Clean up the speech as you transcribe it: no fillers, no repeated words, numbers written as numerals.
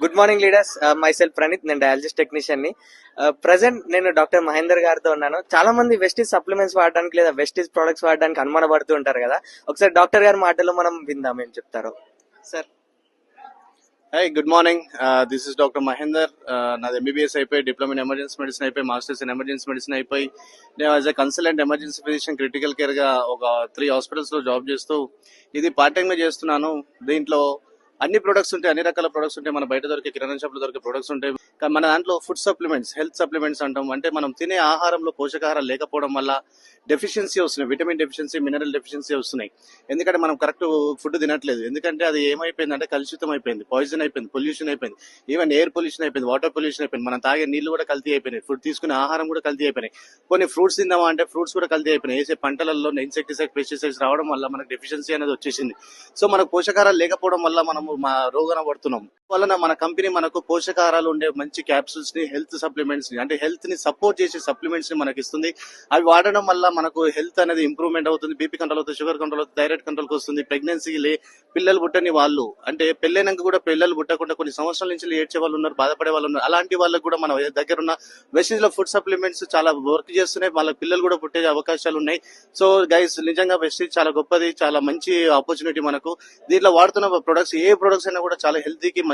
Good morning leaders. My self Praneeth, నేను డయాలజిస్ట్ technician ని. Present నేను డాక్టర్ మహేందర్ గారితో ఉన్నాను. చాలా మంది వెస్టీజ్ సప్లిమెంట్స్ వాడడానికి లేదా వెస్టీజ్ ప్రొడక్ట్స్ వాడడానికి అనుమానపడుతూ ఉంటారు కదా. ఒకసారి డాక్టర్ గారి మాటల్లో మనం విందాం ఏం చెప్తారో. Sir, Hi, good morning. This is Dr. Mahinder. నాది MBBS అయిపోయి డిప్లొమా ఇన్ ఎమర్జెన్సీ మెడిసిన్ అయిపోయి మాస్టర్స్ ఇన్ ఎమర్జెన్సీ మెడిసిన్ అయిపోయి నేను as a consultant emergency physician critical care గా ఒక 3 హాస్పిటల్స్ లో జాబ్ చేస్తూ ఇది పార్ట్ టైం గా చేస్తున్నాను. దీంట్లో అన్ని ప్రొడక్ట్స్ ఉంటాయి, అన్ని రకాల ప్రొడక్ట్స్ ఉంటాయి. మన బయట దొరికే కిరాణా షాప్ లో దొరికే ప్రొడక్ట్స్ ఉంటాయి. కానీ మన దాంట్లో ఫుడ్ సప్లిమెంట్స్, హెల్త్ సప్లిమెంట్స్ అంటాం. అంటే మనం తినే ఆహారంలో పోషకాహారాలు లేకపోవడం వల్ల డెఫిషియన్సీ వస్తున్నాయి, విటమిన్ డెఫిషియన్సీ, మినరల్ డెఫిషియన్సీ వస్తున్నాయి. ఎందుకంటే మనం కరెక్ట్ ఫుడ్ తినట్లేదు. ఎందుకంటే అది ఏమైపోయింది అంటే కలుషితం అయిపోయింది, పాయిజన్ అయిపోయింది, పొల్యూషన్ అయిపోయింది, ఈవెన్ ఎయిర్ పొల్యూషన్ అయిపోయింది, వాటర్ పొల్యూషన్ అయిపోయింది. మనం తాగే నీళ్లు కూడా కల్తీ అయిపోయినాయి, ఫుడ్ తీసుకునే ఆహారం కూడా కల్తీ అయిపోయినాయి. కొన్ని ఫ్రూట్స్ తిందామా అంటే ఫ్రూట్స్ కూడా కల్తీ అయిపోయినాయి. వేసే పంటలలో ఇన్సెక్టిసైడ్, పెస్టిసైడ్స్ రావడం వల్ల మనకు డెఫిషియన్సీ అనేది వచ్చేసింది. సో మనకు పోషకాహారాలు లేకపోవడం వల్ల మనము రోగాన పడుతున్నాం. వలన మన కంపెనీ మనకు పోషకాహారాలు ఉండే మంచి క్యాప్సూల్స్ ని, హెల్త్ సప్లిమెంట్స్ ని, అంటే హెల్త్ ని సపోర్ట్ చేసే సప్లిమెంట్స్ ని మనకి ఇస్తుంది. అవి వాడడం వల్ల మనకు హెల్త్ అనేది ఇంప్రూవ్మెంట్ అవుతుంది, బీపీ కంట్రోల్ అవుతుంది, షుగర్ కంట్రోల్ అవుతుంది, థైరాయిడ్ కంట్రోల్ వస్తుంది. ప్రెగ్నెన్సీ పిల్లలు పుట్టని వాళ్ళు, అంటే పెళ్ళైనాక కూడా పిల్లలు పుట్టకుండా కొన్ని సంవత్సరాల నుంచి ఏడ్చే వాళ్ళు ఉన్నారు, బాధపడే వాళ్ళు ఉన్నారు. అలాంటి వాళ్ళకి కూడా మన దగ్గర ఉన్న వెస్టీజ్ లో ఫుడ్ సప్లిమెంట్స్ చాలా వర్క్ చేస్తున్నాయి. వాళ్ళ పిల్లలు కూడా పుట్టే అవకాశాలు ఉన్నాయి. సో గైస్, నిజంగా వెస్టీజ్ చాలా గొప్పది, చాలా మంచి ఆపర్చునిటీ మనకు. దీంట్లో వాడుతున్న ప్రొడక్ట్స్, ఏ ప్రొడక్ట్స్ అయినా కూడా చాలా హెల్తీకి